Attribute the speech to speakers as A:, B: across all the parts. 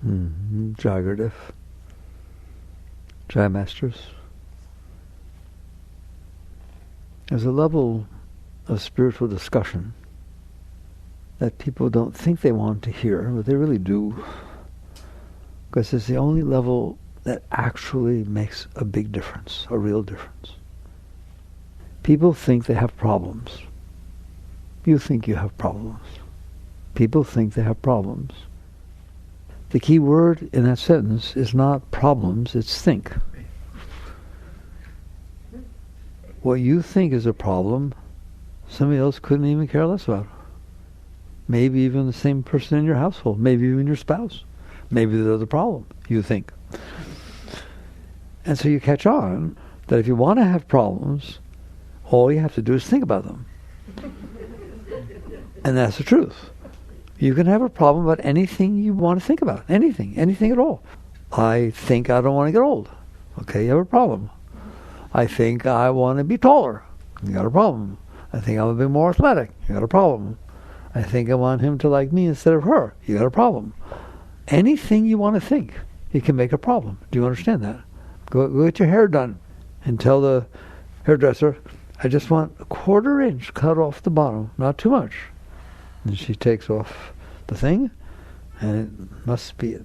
A: Jagardev, Jai Masters. There's a level of spiritual discussion that people don't think they want to hear, but they really do. Because it's the only level that actually makes a big difference, a real difference. People think they have problems. You think you have problems. People think they have problems. The key word in that sentence is not problems, it's think. What you think is a problem, somebody else couldn't even care less about. Maybe even the same person in your household, maybe even your spouse. Maybe they're the problem, you think. And so you catch on that if you want to have problems, all you have to do is think about them. And that's the truth. You can have a problem about anything you want to think about. Anything at all. I think I don't want to get old. Okay, you have a problem. I think I want to be taller. You got a problem. I think I want to be more athletic. You got a problem. I think I want him to like me instead of her. You got a problem. Anything you want to think, you can make a problem. Do you understand that? Go get your hair done and tell the hairdresser, I just want a 1/4 inch cut off the bottom, not too much. And she takes off the thing, and it must be at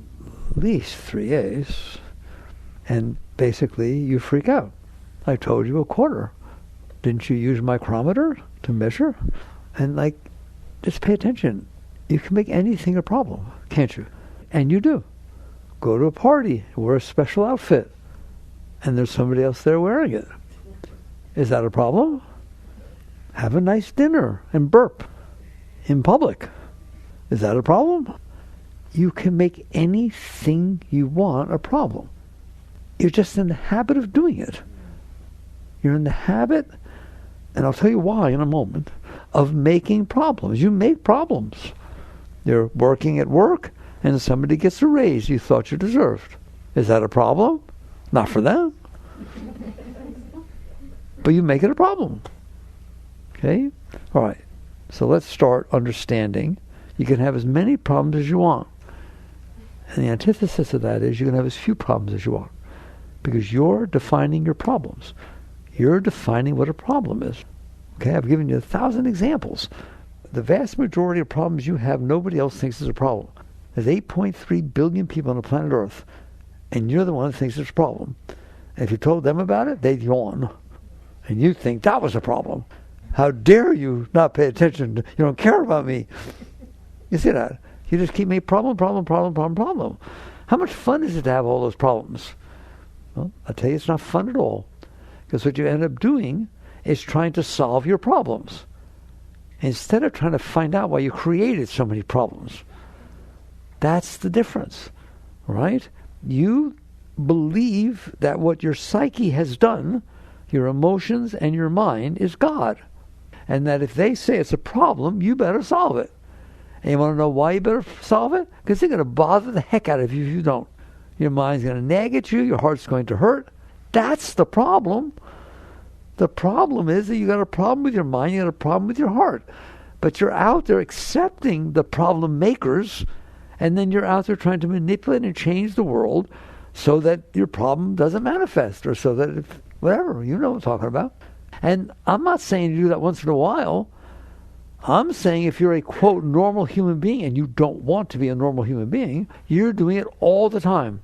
A: least 3/8. And basically, you freak out. I told you a 1/4. Didn't you use micrometer to measure? And just pay attention. You can make anything a problem, can't you? And you do. Go to a party, wear a special outfit, and there's somebody else there wearing it. Is that a problem? Have a nice dinner and burp in public. Is that a problem? You can make anything you want a problem. You're just in the habit of doing it. You're in the habit, and I'll tell you why in a moment, of making problems. You make problems. You're working at work, and somebody gets a raise you thought you deserved. Is that a problem? Not for them. But you make it a problem. Okay? All right. So let's start understanding you can have as many problems as you want. And the antithesis of that is you can have as few problems as you want. Because you're defining your problems. You're defining what a problem is. Okay? I've given you 1,000 examples. The vast majority of problems you have, nobody else thinks is a problem. There's 8.3 billion people on the planet Earth, and you're the one that thinks it's a problem. And if you told them about it, they'd yawn. And you think that was a problem. How dare you not pay attention? You don't care about me. You see that? You just keep making problem. How much fun is it to have all those problems? Well, I'll tell you, it's not fun at all. Because what you end up doing is trying to solve your problems, instead of trying to find out why you created so many problems. That's the difference, right? You believe that what your psyche has done, your emotions and your mind, is God. And that if they say it's a problem, you better solve it. And you want to know why you better solve it? Because they're going to bother the heck out of you if you don't. Your mind's going to nag at you, your heart's going to hurt. That's the problem. The problem is that you got a problem with your mind, you got a problem with your heart. But you're out there accepting the problem makers, and then you're out there trying to manipulate and change the world so that your problem doesn't manifest, or so that, whatever, you know what I'm talking about. And I'm not saying you do that once in a while. I'm saying if you're a, quote, normal human being, and you don't want to be a normal human being, you're doing it all the time.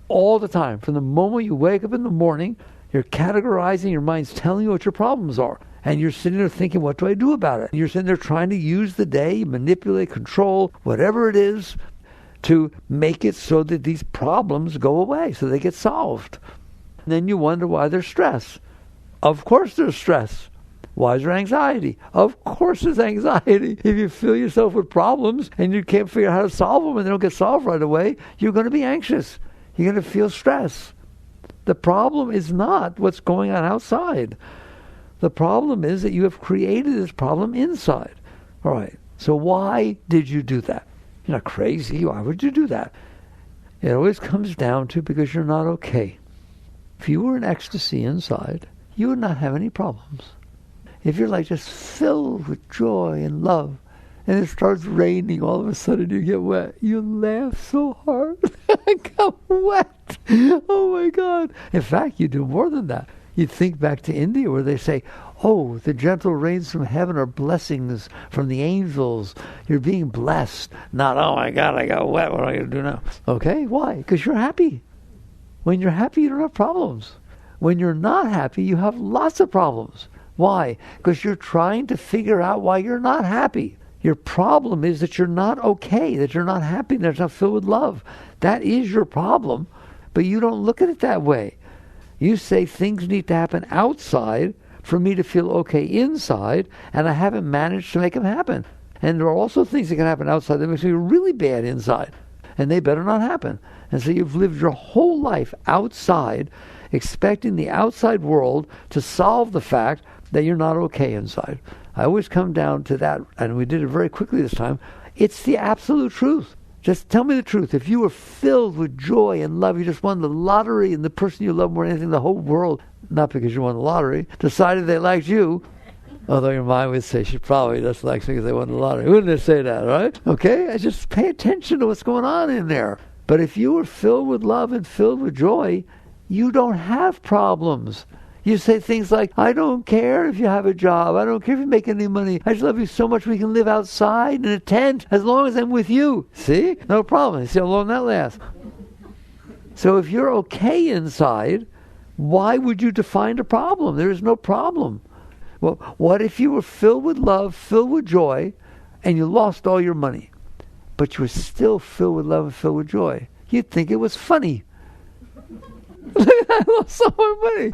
A: All the time. From the moment you wake up in the morning, you're categorizing, your mind's telling you what your problems are. And you're sitting there thinking, what do I do about it? You're sitting there trying to use the day, manipulate, control, whatever it is, to make it so that these problems go away, so they get solved. And then you wonder why there's stress. Of course there's stress. Why is there anxiety? Of course there's anxiety. If you fill yourself with problems and you can't figure out how to solve them and they don't get solved right away, you're going to be anxious. You're going to feel stress. The problem is not what's going on outside. The problem is that you have created this problem inside. All right. So why did you do that? You're not crazy. Why would you do that? It always comes down to because you're not okay. If you were in ecstasy inside, you would not have any problems. If you're like just filled with joy and love and it starts raining, all of a sudden you get wet. You laugh so hard. I got wet. Oh my God. In fact, you do more than that. You think back to India where they say, oh, the gentle rains from heaven are blessings from the angels. You're being blessed. Not, oh my God, I got wet. What am I going to do now? Okay, why? Because you're happy. When you're happy, you don't have problems. When you're not happy, you have lots of problems. Why? Because you're trying to figure out why you're not happy. Your problem is that you're not okay, that you're not happy, that you're not filled with love. That is your problem, but you don't look at it that way. You say things need to happen outside for me to feel okay inside, and I haven't managed to make them happen. And there are also things that can happen outside that makes me really bad inside, and they better not happen. And so you've lived your whole life outside, expecting the outside world to solve the fact that you're not okay inside. I always come down to that, and we did it very quickly this time. It's the absolute truth. Just tell me the truth. If you were filled with joy and love, you just won the lottery, and the person you love more than anything in the whole world, not because you won the lottery, decided they liked you, although your mind would say she probably just likes me because they won the lottery. Wouldn't it say that, right? Okay? I just pay attention to what's going on in there. But if you were filled with love and filled with joy, you don't have problems. You say things like, I don't care if you have a job. I don't care if you make any money. I just love you so much we can live outside in a tent as long as I'm with you. See? No problem. See how long that lasts. So if you're okay inside, why would you define a problem? There is no problem. Well, what if you were filled with love, filled with joy, and you lost all your money, but you were still filled with love and filled with joy? You'd think it was funny. I lost so much money.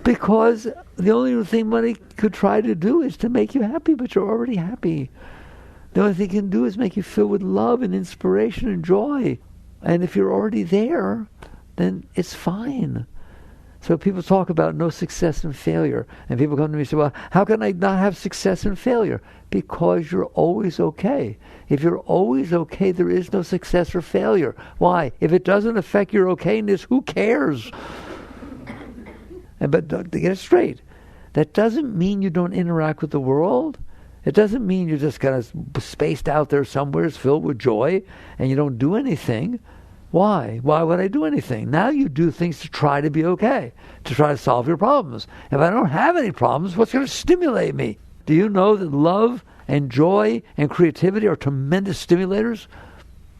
A: Because the only thing money could try to do is to make you happy, but you're already happy. The only thing it can do is make you filled with love and inspiration and joy. And if you're already there, then it's fine. So people talk about no success and failure. And people come to me and say, well, how can I not have success and failure? Because you're always okay. If you're always okay, there is no success or failure. Why? If it doesn't affect your okayness, who cares? But to get it straight, that doesn't mean you don't interact with the world. It doesn't mean you're just kind of spaced out there somewhere filled with joy and you don't do anything. Why? Why would I do anything? Now you do things to try to be okay, to try to solve your problems. If I don't have any problems, what's going to stimulate me? Do you know that love and joy and creativity are tremendous stimulators?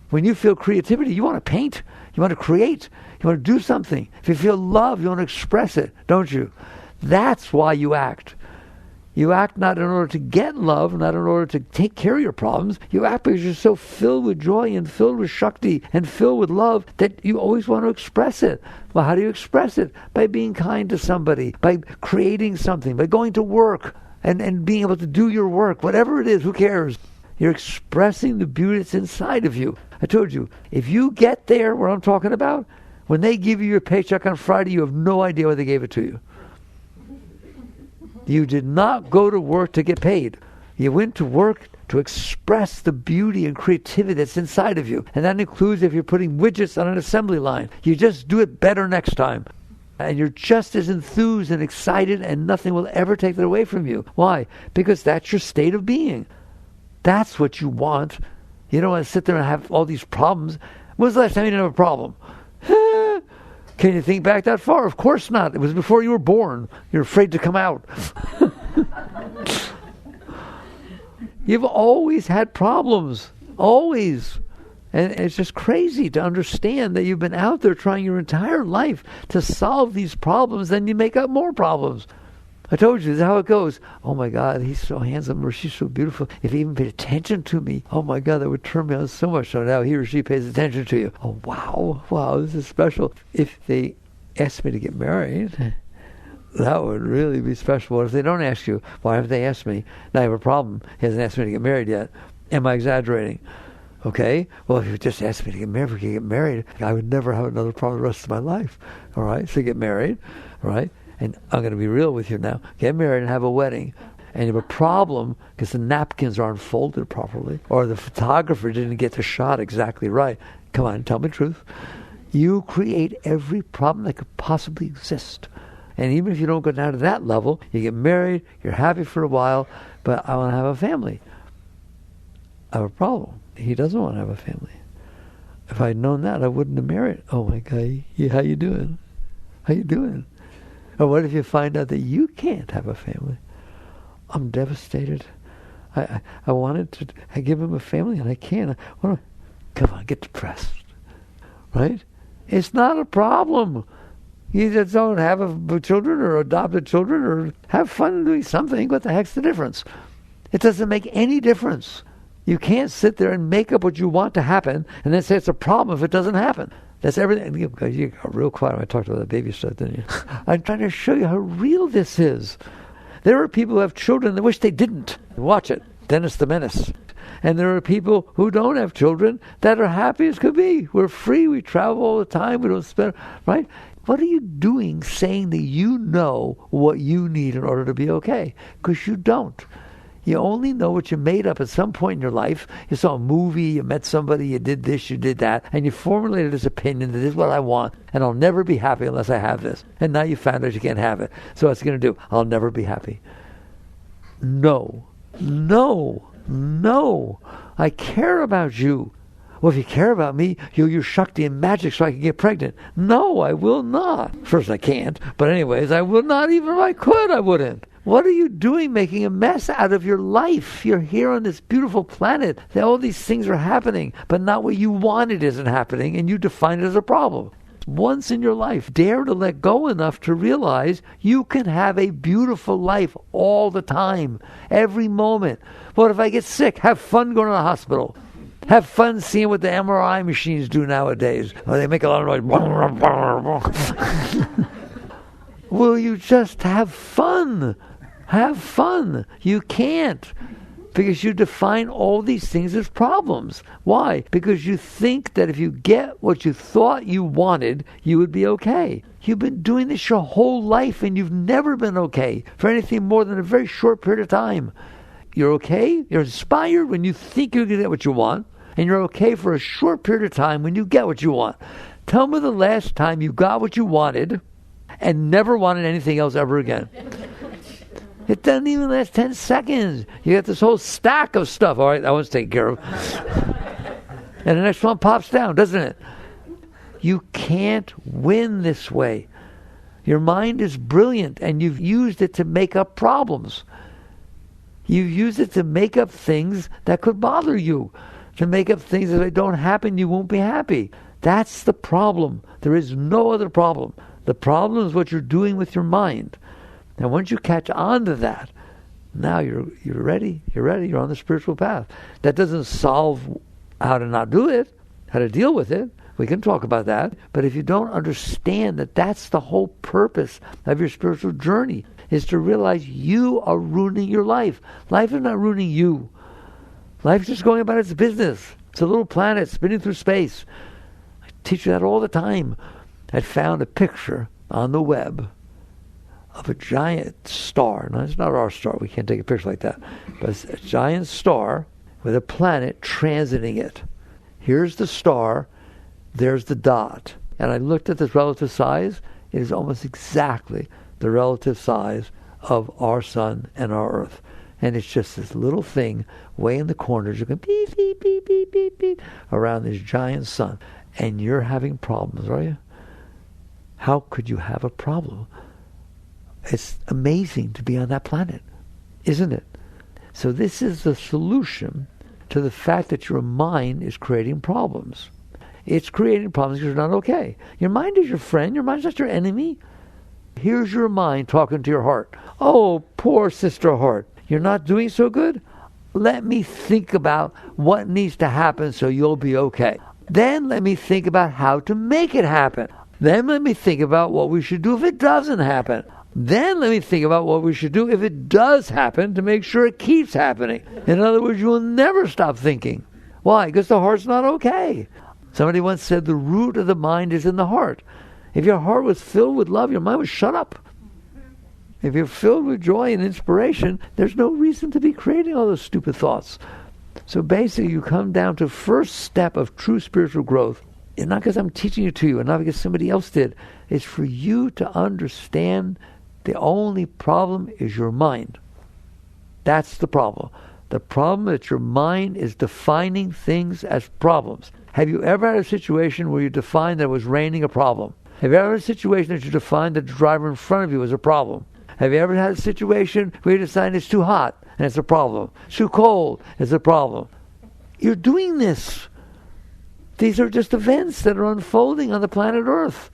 A: When you feel creativity, you want to paint, you want to create, you want to do something. If you feel love, you want to express it, don't you? That's why you act. You act not in order to get love, not in order to take care of your problems. You act because you're so filled with joy and filled with Shakti and filled with love that you always want to express it. Well, how do you express it? By being kind to somebody, by creating something, by going to work and being able to do your work, whatever it is, who cares? You're expressing the beauty that's inside of you. I told you, if you get there where I'm talking about, when they give you your paycheck on Friday, you have no idea why they gave it to you. You did not go to work to get paid. You went to work to express the beauty and creativity that's inside of you. And that includes if you're putting widgets on an assembly line. You just do it better next time. And you're just as enthused and excited, and nothing will ever take that away from you. Why? Because that's your state of being. That's what you want. You don't want to sit there and have all these problems. When was the last time you didn't have a problem? Can you think back that far? Of course not. It was before you were born. You're afraid to come out. You've always had problems. Always. And it's just crazy to understand that you've been out there trying your entire life to solve these problems, then you make up more problems. I told you, this is how it goes. Oh my God, he's so handsome, or she's so beautiful. If he even paid attention to me, oh my God, that would turn me on so much. So now he or she pays attention to you. Oh wow, this is special. If they ask me to get married, that would really be special. But if they don't ask you, why haven't they asked me? Now I have a problem. He hasn't asked me to get married yet. Am I exaggerating? Okay? Well, if you just asked me to get married, I would never have another problem the rest of my life. All right? So get married. All right? And I'm going to be real with you now. Get married and have a wedding. And you have a problem because the napkins aren't folded properly, or the photographer didn't get the shot exactly right. Come on, tell me the truth. You create every problem that could possibly exist. And even if you don't go down to that level, you get married, you're happy for a while, but I want to have a family. I have a problem. He doesn't want to have a family. If I'd known that, I wouldn't have married. Oh my God, how you doing? How you doing? Or what if you find out that you can't have a family? I'm devastated. I wanted to give him a family and I can't. Come on, get depressed. Right? It's not a problem. You just don't have children or adopted children or have fun doing something. What the heck's the difference? It doesn't make any difference. You can't sit there and make up what you want to happen and then say it's a problem if it doesn't happen. That's everything. You got real quiet when I talked about that baby stuff, didn't you? I'm trying to show you how real this is. There are people who have children that wish they didn't. Watch it. Dennis the Menace. And there are people who don't have children that are happy as could be. We're free. We travel all the time. We don't spend, right? What are you doing saying that you know what you need in order to be okay? Because you don't. You only know what you made up at some point in your life. You saw a movie, you met somebody, you did this, you did that, and you formulated this opinion that this is what I want, and I'll never be happy unless I have this. And now you found out you can't have it. So what's it going to do? I'll never be happy. No. I care about you. Well, if you care about me, you'll use Shakti and magic so I can get pregnant. No, I will not. First, I can't. But anyways, I will not. Even if I could, I wouldn't. What are you doing making a mess out of your life? You're here on this beautiful planet. All these things are happening, but not what you wanted isn't happening, and you define it as a problem. Once in your life, dare to let go enough to realize you can have a beautiful life all the time, every moment. What if I get sick? Have fun going to the hospital. Have fun seeing what the MRI machines do nowadays. Oh, they make a lot of noise. Will you just have fun? Have fun. You can't. Because you define all these things as problems. Why? Because you think that if you get what you thought you wanted, you would be okay. You've been doing this your whole life and you've never been okay for anything more than a very short period of time. You're okay. You're inspired when you think you're going to get what you want. And you're okay for a short period of time when you get what you want. Tell me the last time you got what you wanted and never wanted anything else ever again. It doesn't even last 10 seconds. You got this whole stack of stuff. All right, that one's taken care of. And the next one pops down, doesn't it? You can't win this way. Your mind is brilliant, and you've used it to make up problems. You've used it to make up things that could bother you. To make up things that if they don't happen, you won't be happy. That's the problem. There is no other problem. The problem is what you're doing with your mind. And once you catch on to that, now you're ready. You're ready. You're on the spiritual path. That doesn't solve how to not do it, how to deal with it. We can talk about that. But if you don't understand that that's the whole purpose of your spiritual journey, is to realize you are ruining your life. Life is not ruining you. Life's just going about its business. It's a little planet spinning through space. I teach you that all the time. I found a picture on the web of a giant star. Now, it's not our star. We can't take a picture like that. But it's a giant star with a planet transiting it. Here's the star. There's the dot. And I looked at this relative size. It is almost exactly the relative size of our sun and our earth. And it's just this little thing way in the corners. You can beep, beep, beep, beep, beep, beep around this giant sun. And you're having problems, are you? How could you have a problem? It's amazing to be on that planet, isn't it? So this is the solution to the fact that your mind is creating problems. It's creating problems because you're not okay. Your mind is your friend. Your mind's not your enemy. Here's your mind talking to your heart. Oh, poor sister heart. You're not doing so good? Let me think about what needs to happen so you'll be okay. Then let me think about how to make it happen. Then let me think about what we should do if it doesn't happen. Then let me think about what we should do if it does happen to make sure it keeps happening. In other words, you will never stop thinking. Why? Because the heart's not okay. Somebody once said the root of the mind is in the heart. If your heart was filled with love, your mind would shut up. If you're filled with joy and inspiration, there's no reason to be creating all those stupid thoughts. So basically, you come down to first step of true spiritual growth. And not because I'm teaching it to you, and not because somebody else did. It's for you to understand the only problem is your mind. That's the problem. The problem is that your mind is defining things as problems. Have you ever had a situation where you defined that it was raining a problem? Have you ever had a situation that you defined that the driver in front of you was a problem? Have you ever had a situation where you decided it's too hot and it's a problem? It's too cold, it's a problem. You're doing this. These are just events that are unfolding on the planet Earth.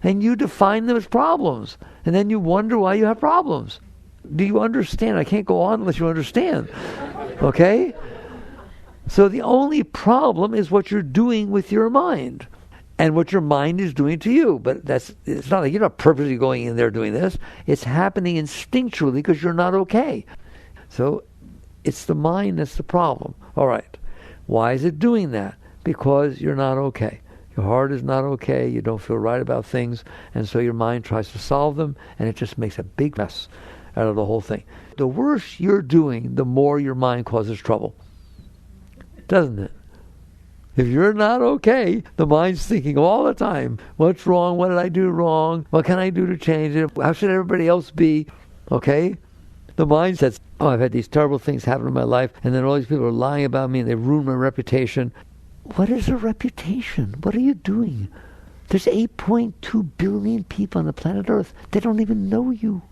A: And you define them as problems. And then you wonder why you have problems. Do you understand? I can't go on unless you understand. Okay? So the only problem is what you're doing with your mind. And what your mind is doing to you. But it's not like you're not purposely going in there doing this. It's happening instinctually because you're not okay. So it's the mind that's the problem. All right. Why is it doing that? Because you're not okay. Your heart is not okay. You don't feel right about things. And so your mind tries to solve them. And it just makes a big mess out of the whole thing. The worse you're doing, the more your mind causes trouble. Doesn't it? If you're not okay, the mind's thinking all the time, what's wrong? What did I do wrong? What can I do to change it? How should everybody else be? Okay? The mind says, oh, I've had these terrible things happen in my life, and then all these people are lying about me, and they ruined my reputation. What is a reputation? What are you doing? There's 8.2 billion people on the planet Earth. They don't even know you.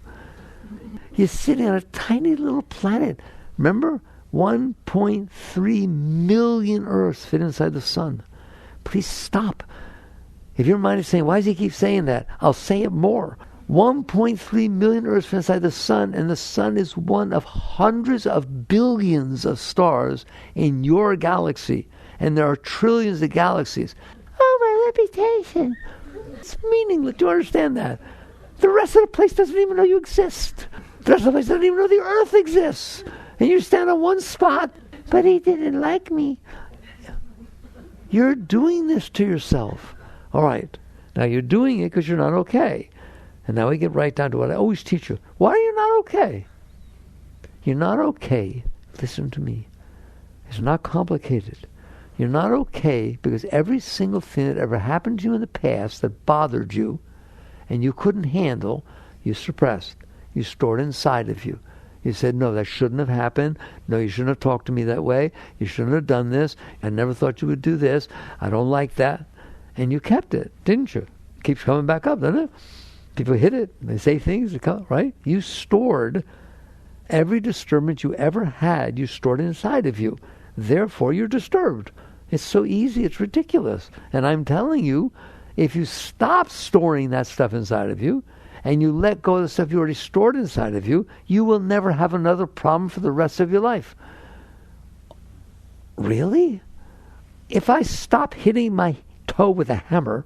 A: You're sitting on a tiny little planet. Remember? 1.3 million Earths fit inside the sun. Please stop. If your mind is saying, why does he keep saying that? I'll say it more. 1.3 million Earths fit inside the sun, and the sun is one of hundreds of billions of stars in your galaxy. And there are trillions of galaxies. Oh, my reputation. It's meaningless. Do you understand that? The rest of the place doesn't even know you exist. The rest of the place doesn't even know the Earth exists. And you stand on one spot, but he didn't like me. You're doing this to yourself. All right. Now you're doing it because you're not okay. And now we get right down to what I always teach you. Why are you not okay? You're not okay. Listen to me. It's not complicated. You're not okay because every single thing that ever happened to you in the past that bothered you and you couldn't handle, you suppressed. You stored inside of you. You said, no, that shouldn't have happened. No, you shouldn't have talked to me that way. You shouldn't have done this. I never thought you would do this. I don't like that. And you kept it, didn't you? It keeps coming back up, doesn't it? People hit it. They say things, right? You stored every disturbance you ever had. You stored inside of you. Therefore, you're disturbed. It's so easy. It's ridiculous. And I'm telling you, if you stop storing that stuff inside of you, and you let go of the stuff you already stored inside of you, you will never have another problem for the rest of your life. Really? If I stop hitting my toe with a hammer,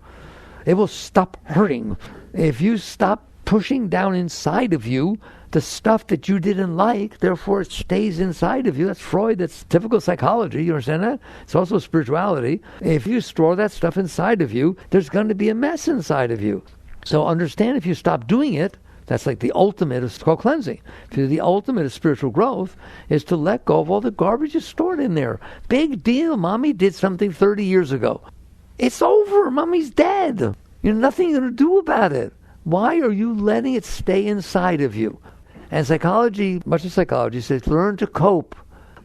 A: it will stop hurting. If you stop pushing down inside of you the stuff that you didn't like, therefore it stays inside of you. That's Freud, that's typical psychology, you understand that? It's also spirituality. If you store that stuff inside of you, there's going to be a mess inside of you. So understand, if you stop doing it, that's like the ultimate of called cleansing. The ultimate of spiritual growth is to let go of all the garbage you stored in there. Big deal. Mommy did something 30 years ago. It's over. Mommy's dead. You're nothing going to do about it. Why are you letting it stay inside of you? And psychology, much of psychology says, learn to cope.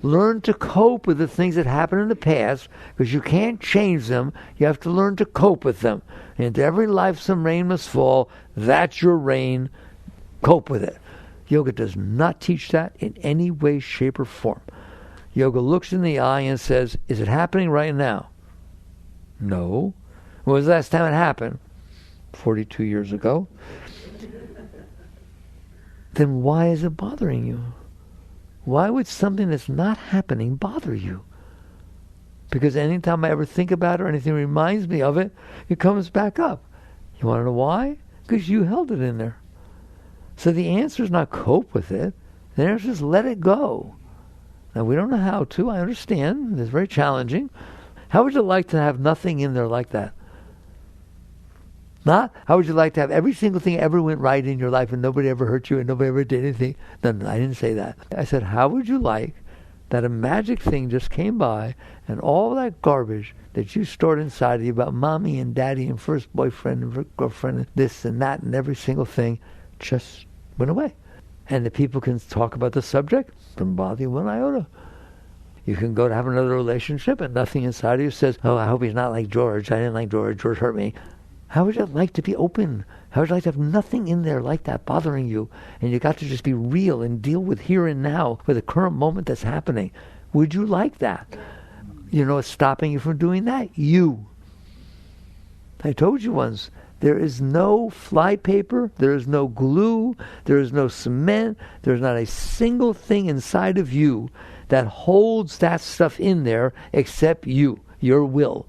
A: Learn to cope with the things that happened in the past, because you can't change them. You have to learn to cope with them. Into every life some rain must fall. That's your rain. Cope with it. Yoga does not teach that in any way, shape, or form. Yoga looks in the eye and says, is it happening right now? No. When was the last time it happened? 42 years ago. Then why is it bothering you? Why would something that's not happening bother you? Because anytime I ever think about it or anything reminds me of it, it comes back up. You want to know why? Because you held it in there. So the answer is not cope with it. The answer is let it go. Now, we don't know how to. I understand. It's very challenging. How would you like to have nothing in there like that? Not, how would you like to have every single thing ever went right in your life and nobody ever hurt you and nobody ever did anything? No, I didn't say that. I said, how would you like that a magic thing just came by and all that garbage that you stored inside of you about mommy and daddy and first boyfriend and girlfriend and this and that and every single thing just went away? And the people can talk about the subject, doesn't bother you one iota. You can go to have another relationship and nothing inside of you says, oh, I hope he's not like George. I didn't like George. George hurt me. How would you like to be open? How would you like to have nothing in there like that bothering you? And you got to just be real and deal with here and now, with the current moment that's happening. Would you like that? You know what's stopping you from doing that? You. I told you once, there is no flypaper, there is no glue, there is no cement, there's not a single thing inside of you that holds that stuff in there except you, your will.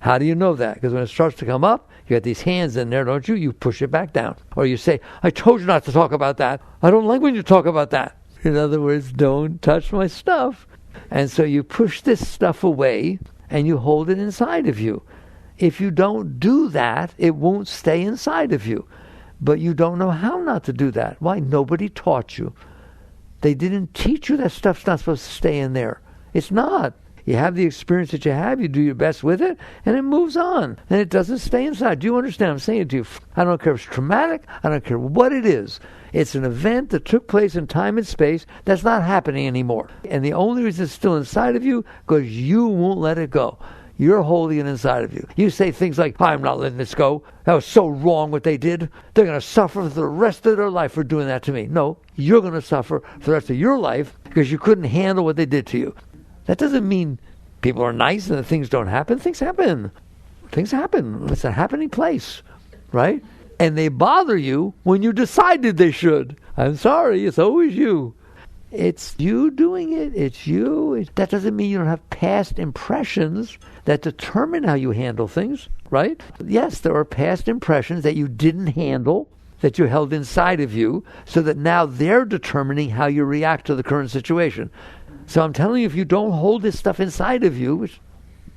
A: How do you know that? Because when it starts to come up, you got these hands in there, don't you? You push it back down. Or you say, I told you not to talk about that. I don't like when you talk about that. In other words, don't touch my stuff. And so you push this stuff away and you hold it inside of you. If you don't do that, it won't stay inside of you. But you don't know how not to do that. Why? Nobody taught you. They didn't teach you that stuff's not supposed to stay in there. It's not. You have the experience that you have, you do your best with it, and it moves on. And it doesn't stay inside. Do you understand? I'm saying it to you. I don't care if it's traumatic. I don't care what it is. It's an event that took place in time and space that's not happening anymore. And the only reason it's still inside of you, because you won't let it go. You're holding it inside of you. You say things like, I'm not letting this go. That was so wrong what they did. They're going to suffer for the rest of their life for doing that to me. No, you're going to suffer for the rest of your life because you couldn't handle what they did to you. That doesn't mean people are nice and that things don't happen. Things happen. Things happen. It's a happening place, right? And they bother you when you decided they should. I'm sorry, it's always you. It's you doing it. It's you. That doesn't mean you don't have past impressions that determine how you handle things, right? Yes, there are past impressions that you didn't handle, that you held inside of you, so that now they're determining how you react to the current situation. So I'm telling you, if you don't hold this stuff inside of you, which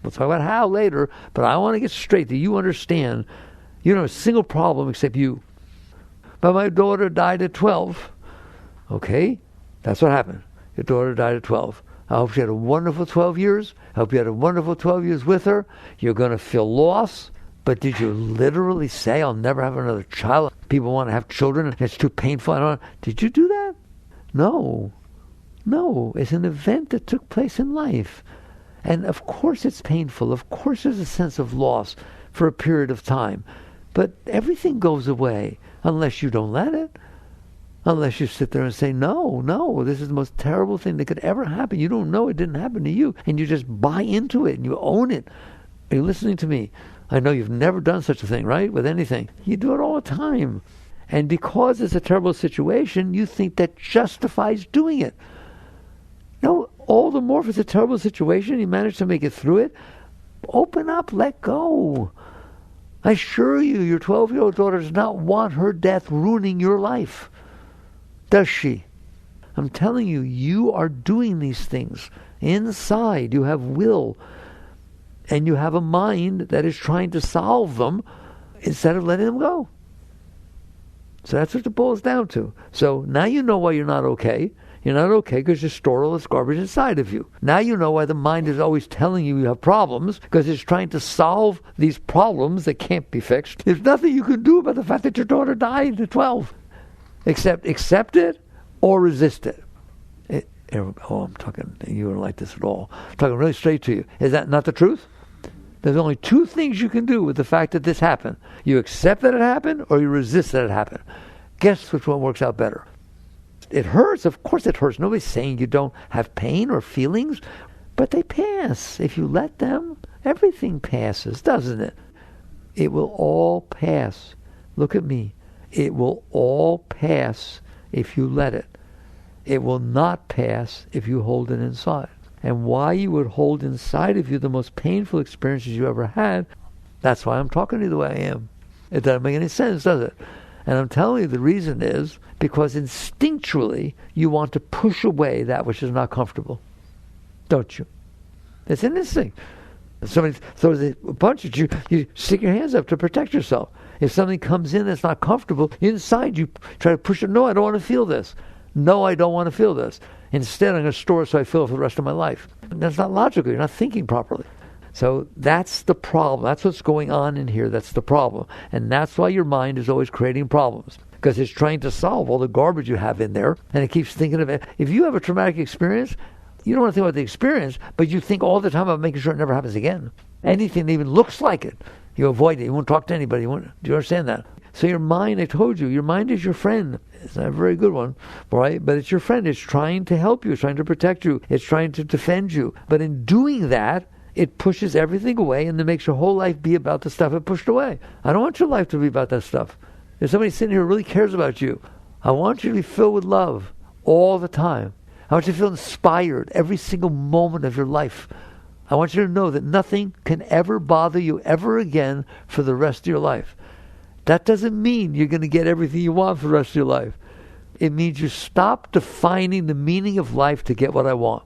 A: we'll talk about how later, but I want to get straight that you understand, you don't have a single problem except you. But my daughter died at 12. Okay? That's what happened. Your daughter died at 12. I hope she had a wonderful 12 years. I hope you had a wonderful 12 years with her. You're going to feel loss. But did you literally say, I'll never have another child? People want to have children and it's too painful. I don't know. Did you do that? No. No. It's an event that took place in life. And of course it's painful. Of course there's a sense of loss for a period of time. But everything goes away unless you don't let it. Unless you sit there and say, no, this is the most terrible thing that could ever happen. You don't know it didn't happen to you. And you just buy into it and you own it. Are you listening to me? I know you've never done such a thing, right? With anything. You do it all the time. And because it's a terrible situation, you think that justifies doing it. No, all the more if it's a terrible situation, you manage to make it through it. Open up, let go. I assure you, your 12-year-old daughter does not want her death ruining your life. Does she? I'm telling you, you are doing these things. Inside, you have will. And you have a mind that is trying to solve them instead of letting them go. So that's what it boils down to. So now you know why you're not okay. You're not okay because you store all this garbage inside of you. Now you know why the mind is always telling you have problems, because it's trying to solve these problems that can't be fixed. There's nothing you can do about the fact that your daughter died at 12. Except accept it or resist it. I'm talking, you don't like this at all. I'm talking really straight to you. Is that not the truth? There's only two things you can do with the fact that this happened. You accept that it happened or you resist that it happened. Guess which one works out better? It hurts. Of course it hurts. Nobody's saying you don't have pain or feelings, but they pass. If you let them, everything passes, doesn't it? It will all pass. Look at me. It will all pass if you let it. It will not pass if you hold it inside. And why you would hold inside of you the most painful experiences you ever had, that's why I'm talking to you the way I am. It doesn't make any sense, does it? And I'm telling you the reason is because instinctually you want to push away that which is not comfortable. Don't you? It's an instinct. If somebody throws a punch at you, you stick your hands up to protect yourself. If something comes in that's not comfortable, inside you try to push it. No, I don't want to feel this. No, I don't want to feel this. Instead, I'm going to store it so I feel it for the rest of my life. And that's not logical. You're not thinking properly. So that's the problem. That's what's going on in here. That's the problem. And that's why your mind is always creating problems. Because it's trying to solve all the garbage you have in there. And it keeps thinking of it. If you have a traumatic experience, You don't want to think about the experience, but you think all the time about making sure it never happens again. Anything that even looks like it, you avoid it. You won't talk to anybody. Do you understand that? So your mind, I told you, your mind is your friend. It's not a very good one, right? But it's your friend. It's trying to help you. It's trying to protect you. It's trying to defend you. But in doing that, it pushes everything away and then makes your whole life be about the stuff it pushed away. I don't want your life to be about that stuff. If somebody sitting here really cares about you, I want you to be filled with love all the time. I want you to feel inspired every single moment of your life. I want you to know that nothing can ever bother you ever again for the rest of your life. That doesn't mean you're going to get everything you want for the rest of your life. It means you stop defining the meaning of life to get what I want.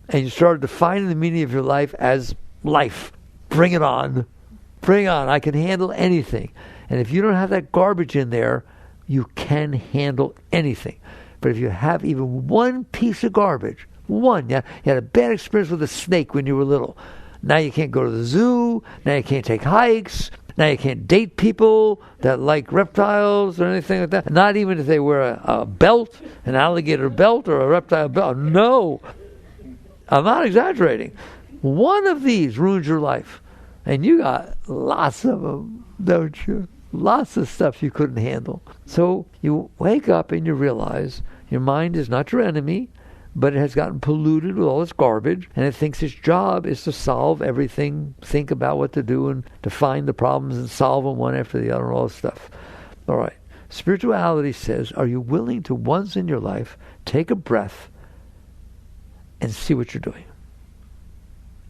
A: And you start defining the meaning of your life as life. Bring it on. Bring it on. I can handle anything. And if you don't have that garbage in there, you can handle anything. But if you have even one piece of garbage, one, you had a bad experience with a snake when you were little. Now you can't go to the zoo. Now you can't take hikes. Now you can't date people that like reptiles or anything like that. Not even if they wear a belt, an alligator belt or a reptile belt. No. I'm not exaggerating. One of these ruins your life. And you got lots of them, don't you? Lots of stuff you couldn't handle. So you wake up and you realize your mind is not your enemy, but it has gotten polluted with all this garbage, and it thinks its job is to solve everything, think about what to do, and to find the problems and solve them one after the other and all this stuff. All right. Spirituality says, are you willing to once in your life take a breath and see what you're doing?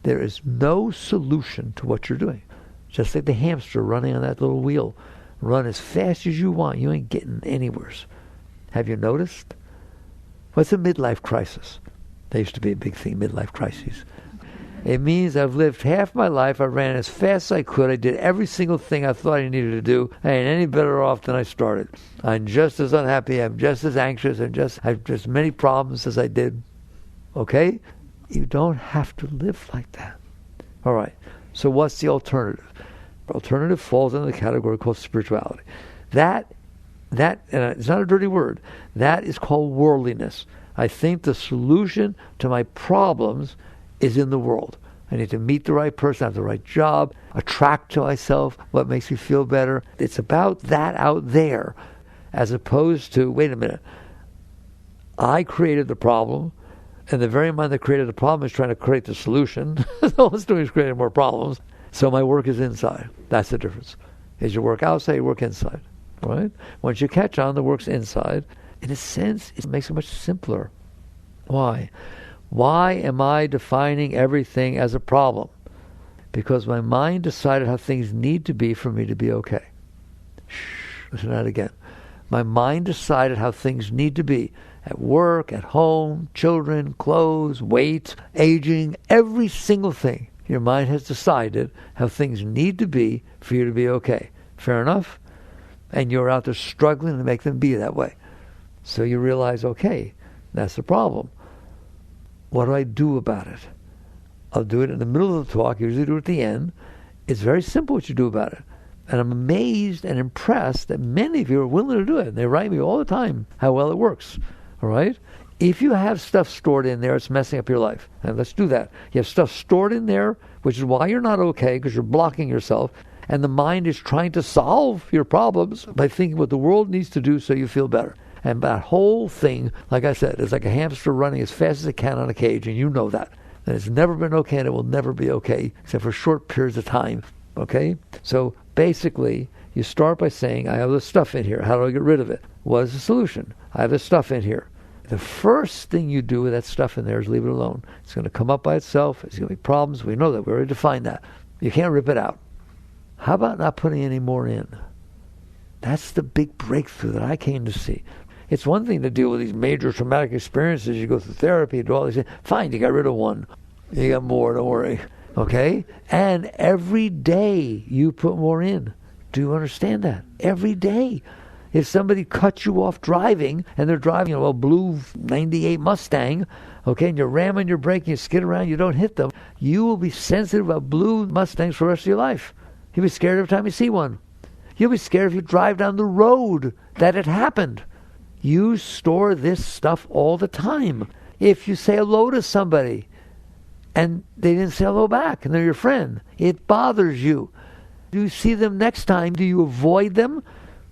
A: There is no solution to what you're doing. Just like the hamster running on that little wheel. Run as fast as you want. You ain't getting anywhere. Have you noticed? What's a midlife crisis? There used to be a big thing, midlife crises. It means I've lived half my life. I ran as fast as I could. I did every single thing I thought I needed to do. I ain't any better off than I started. I'm just as unhappy. I'm just as anxious. I have just many problems as I did. Okay? You don't have to live like that. All right. So what's the alternative? The alternative falls into the category called spirituality. That, and it's not a dirty word, that is called worldliness. I think the solution to my problems is in the world. I need to meet the right person, have the right job, attract to myself what makes me feel better. It's about that out there, as opposed to, wait a minute, I created the problem, and the very mind that created the problem is trying to create the solution. All it's doing is creating more problems. So my work is inside. That's the difference. Is your work outside, you work inside. Right? Once you catch on, the work's inside. In a sense, it makes it much simpler. Why? Why am I defining everything as a problem? Because my mind decided how things need to be for me to be okay. Listen to that again. My mind decided how things need to be. At work, at home, children, clothes, weight, aging, every single thing. Your mind has decided how things need to be for you to be okay. Fair enough? And you're out there struggling to make them be that way. So you realize, okay, that's the problem. What do I do about it? I'll do it in the middle of the talk, usually do it at the end. It's very simple what you do about it. And I'm amazed and impressed that many of you are willing to do it. And they write me all the time how well it works. All right? If you have stuff stored in there, it's messing up your life. And let's do that. You have stuff stored in there, which is why you're not okay, because you're blocking yourself. And the mind is trying to solve your problems by thinking what the world needs to do so you feel better. And that whole thing, like I said, is like a hamster running as fast as it can on a cage, and you know that. And it's never been okay, and it will never be okay, except for short periods of time. Okay? So basically, you start by saying, I have this stuff in here. How do I get rid of it? What is the solution? I have this stuff in here. The first thing you do with that stuff in there is leave it alone. It's going to come up by itself. It's going to be problems. We know that. We already defined that. You can't rip it out. How about not putting any more in? That's the big breakthrough that I came to see. It's one thing to deal with these major traumatic experiences. You go through therapy, do all these things. Fine, you got rid of one. You got more, don't worry. Okay? And every day you put more in. Do you understand that? Every day. If somebody cuts you off driving, and they're driving a blue 98 Mustang, okay, and you're ramming your brake and you skid around, you don't hit them, you will be sensitive about blue Mustangs for the rest of your life. You'll be scared every time you see one. You'll be scared if you drive down the road that it happened. You store this stuff all the time. If you say hello to somebody and they didn't say hello back and they're your friend, it bothers you. Do you see them next time? Do you avoid them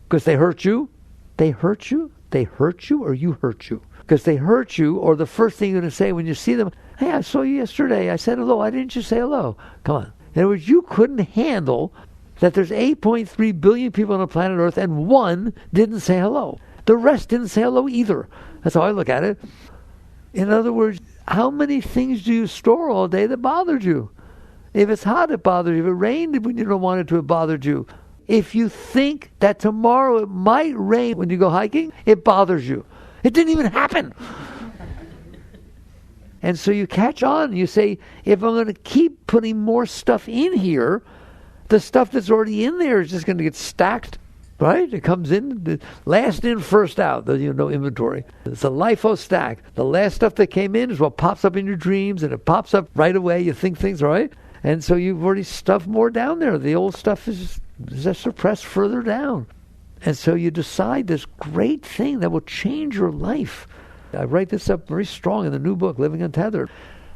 A: because they hurt you? They hurt you? They hurt you or you hurt you? Because they hurt you, or the first thing you're going to say when you see them, hey, I saw you yesterday. I said hello. Why didn't you say hello? Come on. In other words, you couldn't handle that there's 8.3 billion people on the planet Earth and one didn't say hello. The rest didn't say hello either. That's how I look at it. In other words, how many things do you store all day that bothered you? If it's hot, it bothers you. If it rained when you don't want it to, it bothered you. If you think that tomorrow it might rain when you go hiking, it bothers you. It didn't even happen. And so you catch on. You say, if I'm going to keep putting more stuff in here, the stuff that's already in there is just going to get stacked, right? It comes in, last in, first out. There's no inventory. It's a LIFO stack. The last stuff that came in is what pops up in your dreams, and it pops up right away. You think things, right? And so you've already stuffed more down there. The old stuff is just suppressed further down. And so you decide this great thing that will change your life. I write this up very strong in the new book, Living Untethered.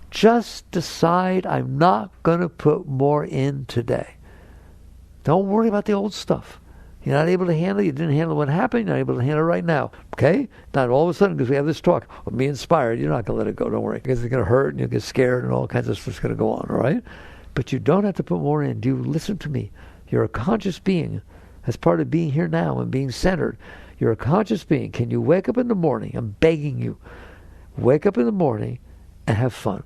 A: Just decide I'm not going to put more in today. Don't worry about the old stuff. You're not able to handle it. You didn't handle what happened. You're not able to handle it right now. Okay? Not all of a sudden, because we have this talk, well, be inspired. You're not going to let it go. Don't worry. Because it's going to hurt and you'll get scared and all kinds of stuff's going to go on. All right? But you don't have to put more in. Do you listen to me? You're a conscious being. As part of being here now and being centered. You're a conscious being. Can you wake up in the morning? I'm begging you. Wake up in the morning and have fun.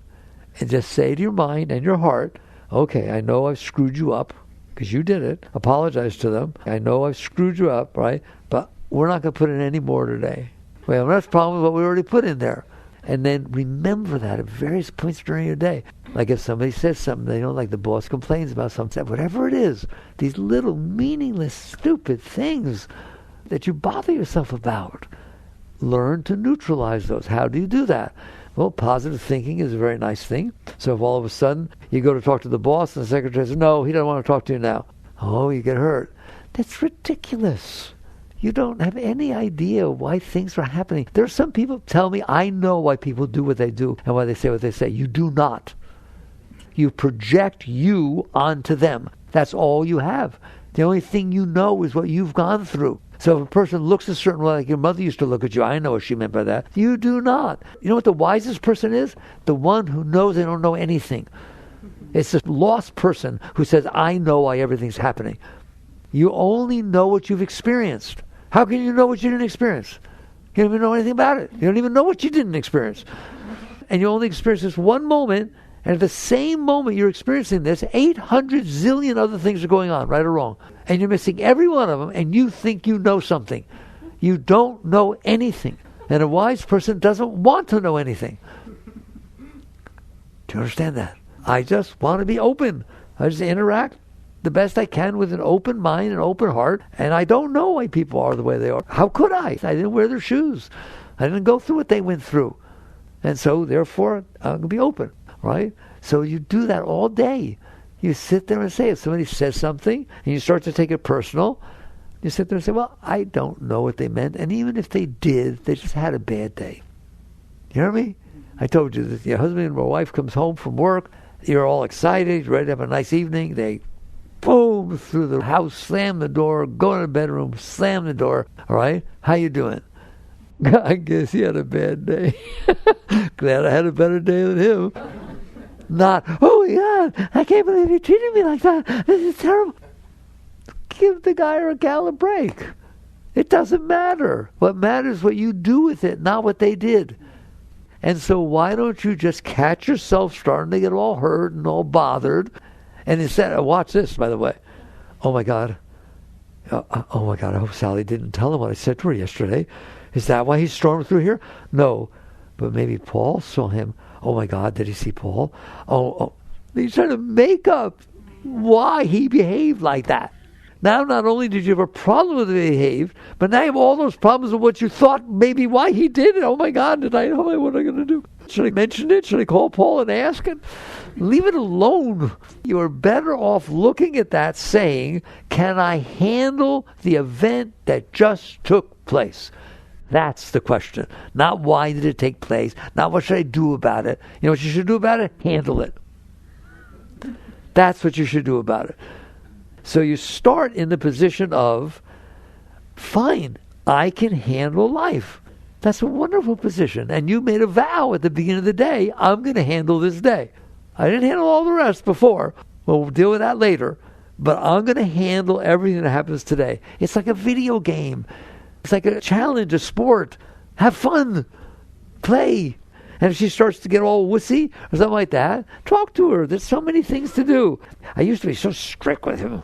A: And just say to your mind and your heart, okay, I know I've screwed you up because you did it. Apologize to them. I know I've screwed you up, right? But we're not going to put in any more today. Well, that's the problem with what we already put in there. And then remember that at various points during your day. Like if somebody says something they don't like, the boss complains about something, whatever it is, these little meaningless, stupid things that you bother yourself about. Learn to neutralize those. How do you do that? Well, positive thinking is a very nice thing. So if all of a sudden you go to talk to the boss and the secretary says, no, he doesn't want to talk to you now. Oh, you get hurt. That's ridiculous. You don't have any idea why things are happening. There are some people tell me, I know why people do what they do and why they say what they say. You do not. You project you onto them. That's all you have. The only thing you know is what you've gone through. So if a person looks a certain way, like your mother used to look at you, I know what she meant by that. You do not. You know what the wisest person is? The one who knows they don't know anything. It's this lost person who says, I know why everything's happening. You only know what you've experienced. How can you know what you didn't experience? You don't even know anything about it. You don't even know what you didn't experience. And you only experience this one moment, and at the same moment you're experiencing this, 800 zillion other things are going on, right or wrong. And you're missing every one of them, and you think you know something. You don't know anything. And a wise person doesn't want to know anything. Do you understand that? I just want to be open. I just interact the best I can with an open mind and open heart, and I don't know why people are the way they are. How could I? I didn't wear their shoes. I didn't go through what they went through. And so, therefore, I'm going to be open, right? So you do that all day. You sit there and say, if somebody says something, and you start to take it personal, you sit there and say, well, I don't know what they meant, and even if they did, they just had a bad day. You hear me? I told you that your husband or wife comes home from work, you're all excited, you're ready to have a nice evening, they boom through the house, slam the door, go in the bedroom, slam the door. All right, how you doing? I guess he had a bad day. Glad I had a better day than him. Not, oh my God, I can't believe you treated me like that. This is terrible. Give the guy or a gal a break. It doesn't matter. What matters is what you do with it, not what they did. And so why don't you just catch yourself starting to get all hurt and all bothered? And instead, watch this, by the way. Oh my God, I hope Sally didn't tell him what I said to her yesterday. Is that why he stormed through here? No, but maybe Paul saw him. Oh my God, did he see Paul? Oh. He's trying to make up why he behaved like that. Now, not only did you have a problem with the way he behaved, but now you have all those problems with what you thought maybe why he did it. Oh my God, what am I going to do? Should I mention it? Should I call Paul and ask him? Leave it alone. You are better off looking at that saying, can I handle the event that just took place? That's the question. Not why did it take place, not what should I do about it. You know what you should do about it? Handle it. That's what you should do about it. So you start in the position of, fine, I can handle life. That's a wonderful position. And you made a vow at the beginning of the day, I'm going to handle this day. I didn't handle all the rest before. We'll deal with that later. But I'm going to handle everything that happens today. It's like a video game. It's like a challenge, a sport. Have fun. Play. And if she starts to get all wussy or something like that, talk to her. There's so many things to do. I used to be so strict with him.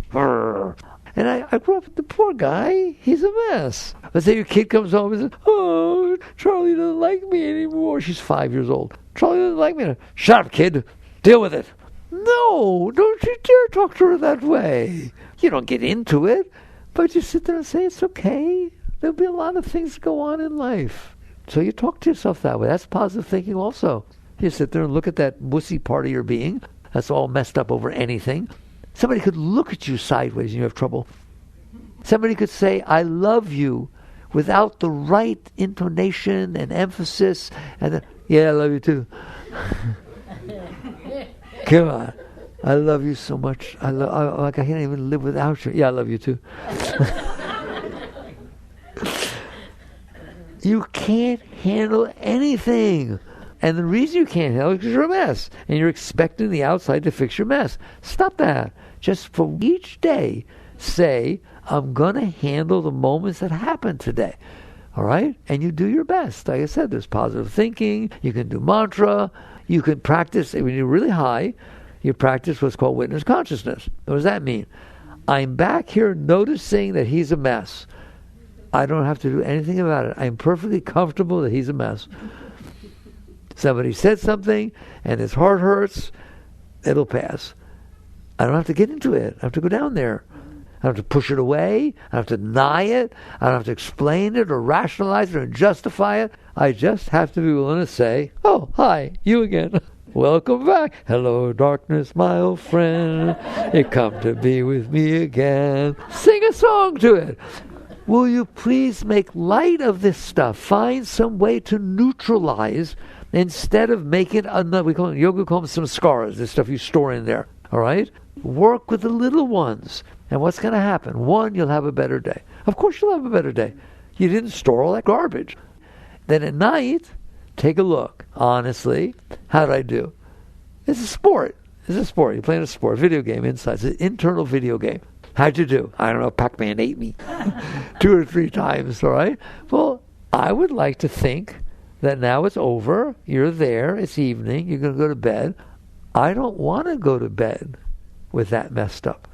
A: And I grew up with the poor guy. He's a mess. Let's say your kid comes home and says, oh, Charlie doesn't like me anymore. She's 5 years old. Charlie doesn't like me. Shut up, kid. Deal with it. No, don't you dare talk to her that way. You don't get into it, but you sit there and say, it's okay. There'll be a lot of things that go on in life. So you talk to yourself that way. That's positive thinking also. You sit there and look at that wussy part of your being that's all messed up over anything. Somebody could look at you sideways and you have trouble. Somebody could say, I love you, without the right intonation and emphasis. And then, yeah, I love you too. Come on. I love you so much. I can't even live without you. Yeah, I love you too. You can't handle anything. And the reason you can't handle it is because you're a mess. And you're expecting the outside to fix your mess. Stop that. Just for each day, say, I'm going to handle the moments that happen today. All right? And you do your best. Like I said, there's positive thinking. You can do mantra. You can practice. When you're really high, you practice what's called witness consciousness. What does that mean? I'm back here noticing that he's a mess. I don't have to do anything about it. I'm perfectly comfortable that he's a mess. Somebody said something and his heart hurts, it'll pass. I don't have to get into it. I have to go down there. I don't have to push it away. I don't have to deny it. I don't have to explain it or rationalize it or justify it. I just have to be willing to say, oh, hi, you again. Welcome back. Hello, darkness, my old friend. You come to be with me again. Sing a song to it. Will you please make light of this stuff? Find some way to neutralize instead of making another. We call it, yoga calls them scars, this stuff you store in there. All right? Work with the little ones. And what's going to happen? One, you'll have a better day. Of course you'll have a better day. You didn't store all that garbage. Then at night, take a look. Honestly, how did I do? It's a sport. It's a sport. You're playing a sport, video game inside. It's an internal video game. How'd you do? I don't know, Pac-Man ate me 2 or 3 times, all right? Well, I would like to think that now it's over. You're there. It's evening. You're going to go to bed. I don't want to go to bed with that messed up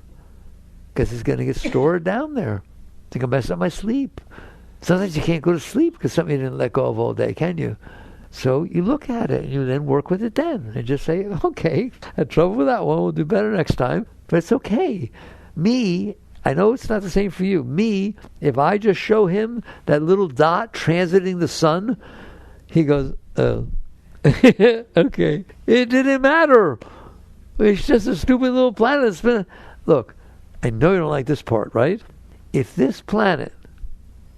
A: because it's going to get stored down there. It's going to mess up my sleep. Sometimes you can't go to sleep because something you didn't let go of all day, can you? So you look at it and you then work with it then and just say, okay, I had trouble with that one. We'll do better next time. But it's okay. Me, I know it's not the same for you. Me, if I just show him that little dot transiting the sun, he goes, oh, okay. It didn't matter. It's just a stupid little planet. Look, I know you don't like this part, right? If this planet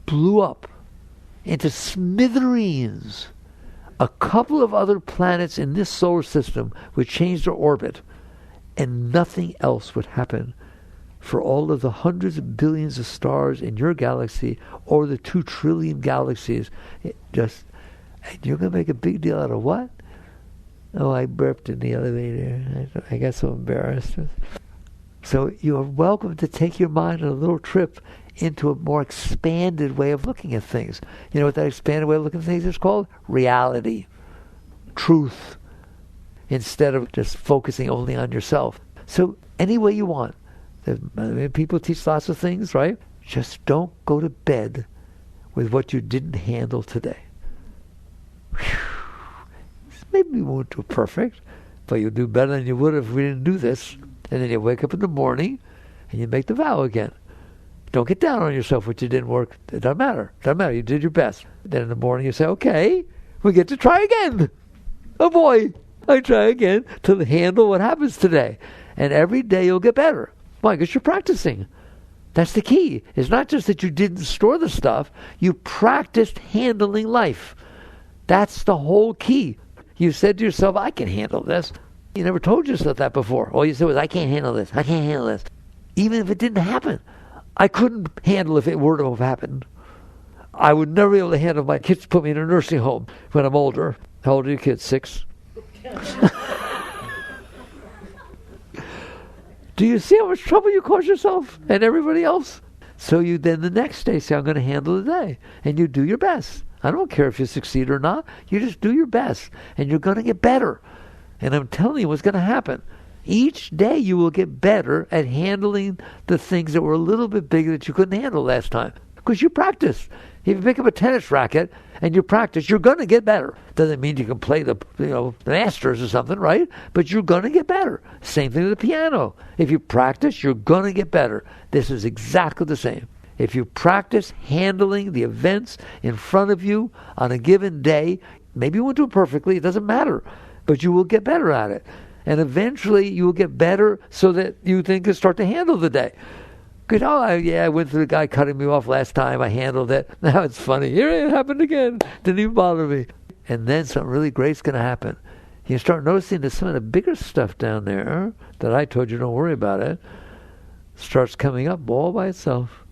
A: blew up into smithereens, a couple of other planets in this solar system would change their orbit, and nothing else would happen for all of the hundreds of billions of stars in your galaxy or the 2 trillion galaxies. And you're going to make a big deal out of what? Oh, I burped in the elevator. I got so embarrassed. So you're welcome to take your mind on a little trip into a more expanded way of looking at things. You know what that expanded way of looking at things is called? Reality. Truth. Instead of just focusing only on yourself. So any way you want. People teach lots of things, right? Just don't go to bed with what you didn't handle today. Whew. Maybe we won't do perfect, but you'll do better than you would if we didn't do this. And then you wake up in the morning and you make the vow again. Don't get down on yourself what you didn't work. It doesn't matter. It doesn't matter. You did your best. Then in the morning you say, okay, we get to try again. Oh boy, I try again to handle what happens today. And every day you'll get better. Why? Because you're practicing. That's the key. It's not just that you didn't store the stuff, you practiced handling life. That's the whole key. You said to yourself, I can handle this. You never told yourself that before. All you said was, I can't handle this. I can't handle this. Even if it didn't happen. I couldn't handle if it were to have happened. I would never be able to handle my kids put me in a nursing home when I'm older. How old are your kids? 6? Do you see how much trouble you cause yourself and everybody else? So you then the next day say, I'm going to handle the day. And you do your best. I don't care if you succeed or not. You just do your best. And you're going to get better. And I'm telling you what's going to happen. Each day you will get better at handling the things that were a little bit bigger that you couldn't handle last time. Because you practice. If you pick up a tennis racket and you practice, you're going to get better. Doesn't mean you can play the Masters or something, right? But you're going to get better. Same thing with the piano. If you practice, you're going to get better. This is exactly the same. If you practice handling the events in front of you on a given day, maybe you won't do it perfectly, it doesn't matter, but you will get better at it. And eventually you will get better so that you then can start to handle the day. Because, I went through the guy cutting me off last time. I handled it. Now it's funny. Here it happened again. Didn't even bother me. And then something really great's going to happen. You start noticing that some of the bigger stuff down there that I told you don't worry about it starts coming up all by itself.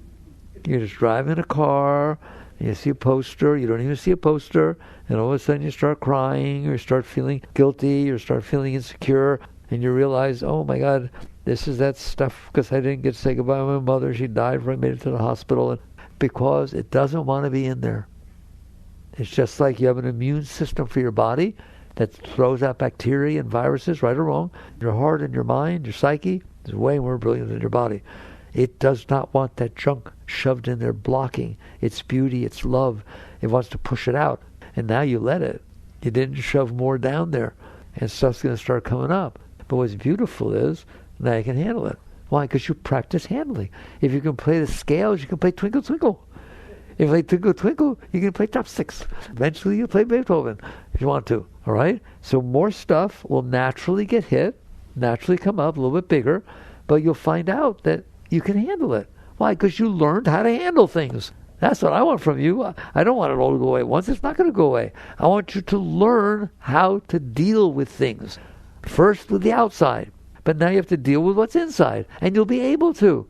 A: You just drive in a car, and you see a poster. You don't even see a poster. And all of a sudden you start crying, or you start feeling guilty, or start feeling insecure. And you realize, oh my God, this is that stuff because I didn't get to say goodbye to my mother. She died before I made it to the hospital. And because it doesn't want to be in there. It's just like you have an immune system for your body that throws out bacteria and viruses, right or wrong. Your heart and your mind, your psyche is way more brilliant than your body. It does not want that junk shoved in there blocking its beauty, its love. It wants to push it out. And now you let it. You didn't shove more down there. And stuff's going to start coming up. But what's beautiful is now you can handle it. Why? Because you practice handling. If you can play the scales, you can play Twinkle Twinkle. If you play Twinkle Twinkle, you can play chopsticks. Eventually you'll play Beethoven if you want to. All right? So more stuff will naturally get hit, naturally come up a little bit bigger, but you'll find out that you can handle it. Why? Because you learned how to handle things. That's what I want from you. I don't want it all to go away at once. It's not going to go away. I want you to learn how to deal with things. First with the outside, but now you have to deal with what's inside, and you'll be able to.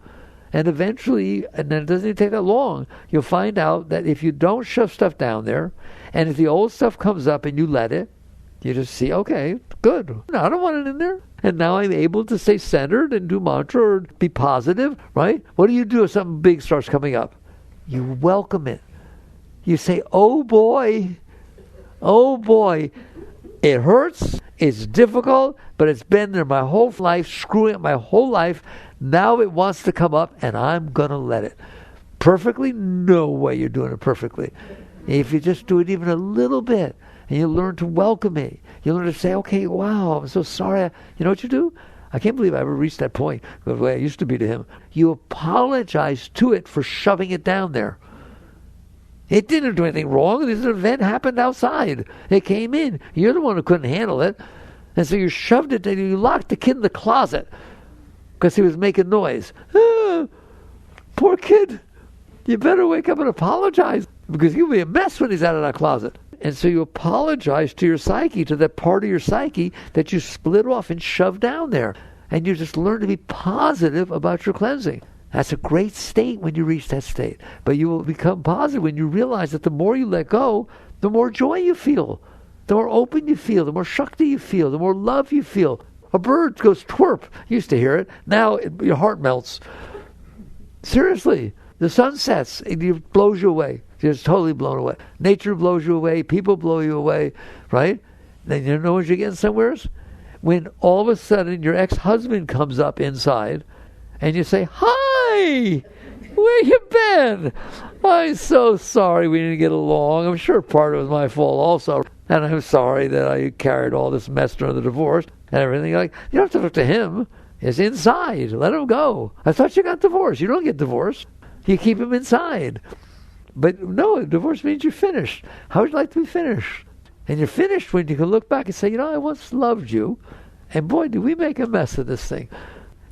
A: And eventually, and then it doesn't even take that long, you'll find out that if you don't shove stuff down there, and if the old stuff comes up and you let it, you just see, okay, good. No, I don't want it in there. And now I'm able to stay centered and do mantra or be positive, right? What do you do if something big starts coming up? You welcome it. You say, oh boy, it hurts, it's difficult, but it's been there my whole life, screwing up my whole life. Now it wants to come up, and I'm going to let it. Perfectly? No way you're doing it perfectly. If you just do it even a little bit, and you learn to welcome it, you learn to say, okay, wow, I'm so sorry. You know what you do? I can't believe I ever reached that point, the way I used to be to him. You apologize to it for shoving it down there. It didn't do anything wrong. This event happened outside. It came in. You're the one who couldn't handle it. And so you shoved it and you locked the kid in the closet because he was making noise. Poor kid. You better wake up and apologize because he'll be a mess when he's out of that closet. And so you apologize to your psyche, to that part of your psyche that you split off and shoved down there. And you just learn to be positive about your cleansing. That's a great state when you reach that state. But you will become positive when you realize that the more you let go, the more joy you feel. The more open you feel, the more Shakti you feel, the more love you feel. A bird goes twerp. You used to hear it. Now your heart melts. Seriously. The sun sets and it blows you away. You're just totally blown away. Nature blows you away. People blow you away. Right? Then you know when you're getting somewhere? When all of a sudden your ex-husband comes up inside and you say, hi! Where you been? I'm so sorry we didn't get along. I'm sure part of it was my fault also. And I'm sorry that I carried all this mess during the divorce and everything. Like, you don't have to talk to him. It's inside. Let him go. I thought you got divorced. You don't get divorced. You keep him inside. But no, divorce means you're finished. How would you like to be finished? And you're finished when you can look back and say, you know, I once loved you. And boy, did we make a mess of this thing.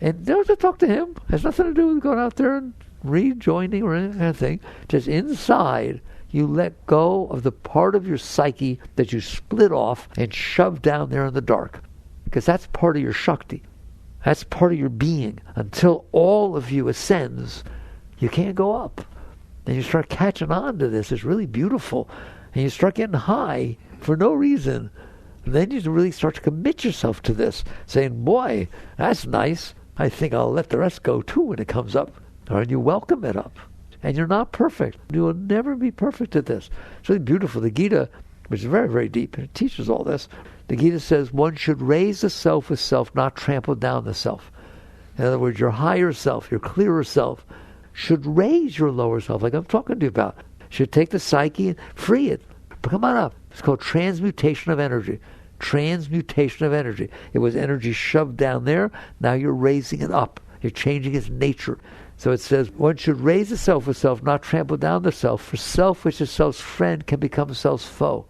A: And don't have to talk to him. It has nothing to do with going out there and rejoining or any kind of thing. Just inside, you let go of the part of your psyche that you split off and shoved down there in the dark. Because that's part of your Shakti. That's part of your being. Until all of you ascends, you can't go up. And you start catching on to this. It's really beautiful. And you start getting high for no reason. And then you really start to commit yourself to this, saying, boy, that's nice. I think I'll let the rest go too when it comes up. And you welcome it up. And you're not perfect. You will never be perfect at this. It's really beautiful. The Gita, which is very, very deep, and it teaches all this. The Gita says one should raise the self with self, not trample down the self. In other words, your higher self, your clearer self, should raise your lower self, like I'm talking to you about. Should take the psyche and free it. Come on up. It's called transmutation of energy. Transmutation of energy. It was energy shoved down there. Now you're raising it up. You're changing its nature. So it says one should raise the self with self, not trample down the self. For self, which is self's friend, can become self's foe.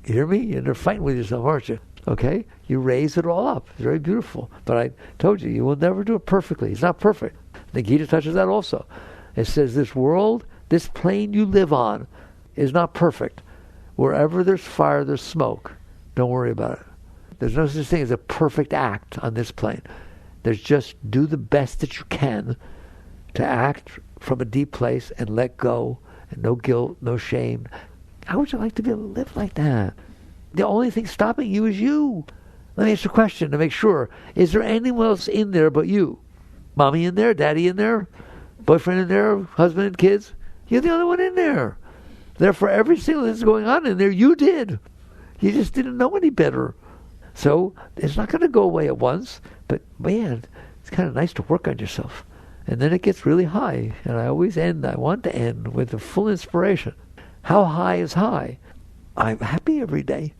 A: You hear me? You're fighting with yourself, aren't you? Okay? You raise it all up. It's very beautiful. But I told you, you will never do it perfectly. It's not perfect. The Gita touches that also. It says this world, this plane you live on, is not perfect. Wherever there's fire, there's smoke. Don't worry about it. There's no such thing as a perfect act on this plane. There's just do the best that you can to act from a deep place and let go, and no guilt, no shame. How would you like to be able to live like that? The only thing stopping you is you. Let me ask you a question to make sure. Is there anyone else in there but you? Mommy in there? Daddy in there? Boyfriend in there? Husband and kids? You're the only one in there. Therefore, every single thing that's going on in there, you did. You just didn't know any better. So it's not going to go away at once. But man, it's kind of nice to work on yourself. And then it gets really high. And I want to end with a full inspiration. How high is high? I'm happy every day.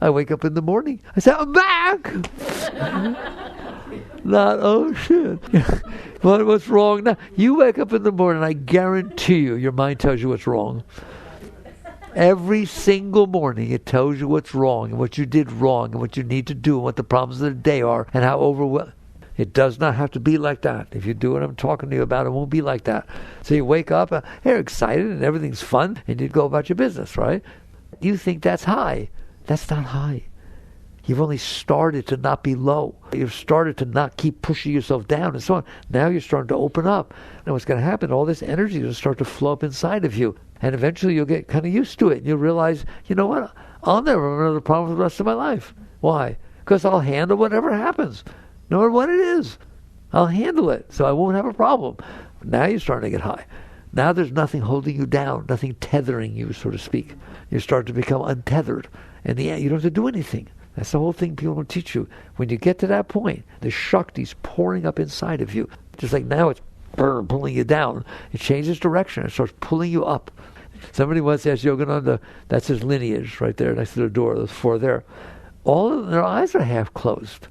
A: I wake up in the morning. I say, I'm back! Not, oh shit. What's wrong now? You wake up in the morning, I guarantee you, your mind tells you what's wrong. Every single morning it tells you what's wrong and what you did wrong and what you need to do and what the problems of the day are and how overwhelmed. It does not have to be like that. If you do what I'm talking to you about, it won't be like that. So you wake up, you're excited and everything's fun and you go about your business, right? You think that's high. That's not high. You've only started to not be low. You've started to not keep pushing yourself down and so on. Now you're starting to open up. And what's going to happen, all this energy will start to flow up inside of you. And eventually you'll get kind of used to it. And you'll realize, you know what? I'll never have another problem for the rest of my life. Why? Because I'll handle whatever happens. No matter what it is. I'll handle it. So I won't have a problem. Now you're starting to get high. Now there's nothing holding you down, nothing tethering you, so to speak. You start to become untethered. And you don't have to do anything. That's the whole thing people don't teach you. When you get to that point, the Shakti's pouring up inside of you. Just like now it's pulling you down. It changes direction. It starts pulling you up. Somebody once asked Yogananda, that's his lineage right there next to the door, those four there. All of them, their eyes are half closed.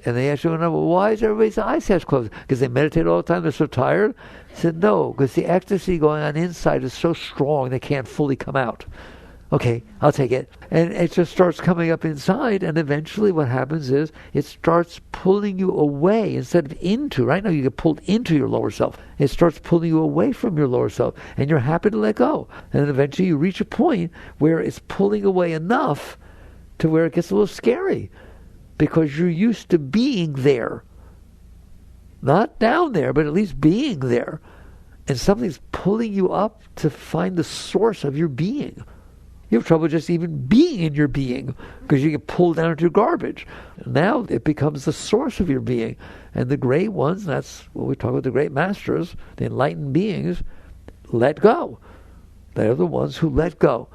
A: And they asked Yogananda, well, why is everybody's eyes half closed? Because they meditate all the time, they're so tired? He said, no, because the ecstasy going on inside is so strong they can't fully come out. Okay, I'll take it. And it just starts coming up inside, and eventually what happens is it starts pulling you away instead of into. Right now you get pulled into your lower self. It starts pulling you away from your lower self, and you're happy to let go. And then eventually you reach a point where it's pulling away enough to where it gets a little scary because you're used to being there. Not down there, but at least being there. And something's pulling you up to find the source of your being. You have trouble just even being in your being because you get pulled down into garbage. Now it becomes the source of your being. And the great ones, that's what we talk about, the great masters, the enlightened beings, let go. They're the ones who let go.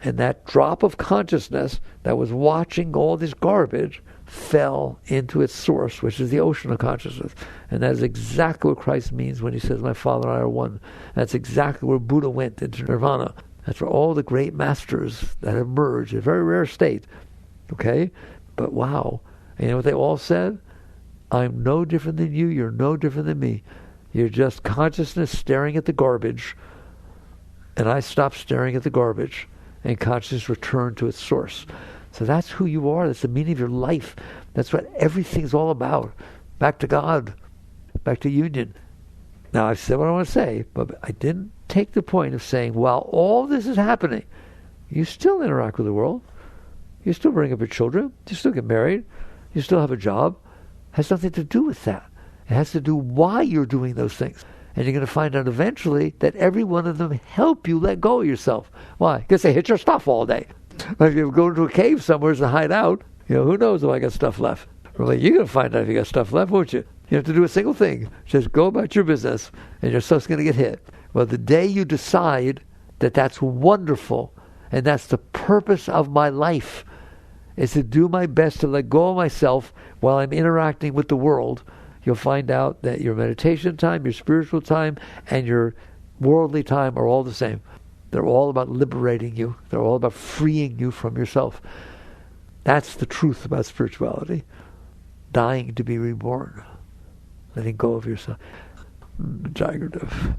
A: And that drop of consciousness that was watching all this garbage fell into its source, which is the ocean of consciousness. And that is exactly what Christ means when he says, my Father and I are one. That's exactly where Buddha went into nirvana. That's where all the great masters that emerged, a very rare state. Okay? But wow. And you know what they all said? I'm no different than you. You're no different than me. You're just consciousness staring at the garbage. And I stopped staring at the garbage. And consciousness returned to its source. So that's who you are. That's the meaning of your life. That's what everything's all about. Back to God. Back to union. Now, I've said what I want to say, but I didn't take the point of saying, while all this is happening, you still interact with the world. You still bring up your children. You still get married. You still have a job. It has nothing to do with that. It has to do why you're doing those things. And you're going to find out eventually that every one of them help you let go of yourself. Why? Because they hit your stuff all day. If you go into a cave somewhere to hide out, who knows if I got stuff left. Well, you're going to find out if you got stuff left, won't you? You have to do a single thing. Just go about your business, and your stuff's going to get hit. Well, the day you decide that that's wonderful, and that's the purpose of my life, is to do my best to let go of myself while I'm interacting with the world, you'll find out that your meditation time, your spiritual time, and your worldly time are all the same. They're all about liberating you. They're all about freeing you from yourself. That's the truth about spirituality. Dying to be reborn. Letting go of yourself. Jagradav.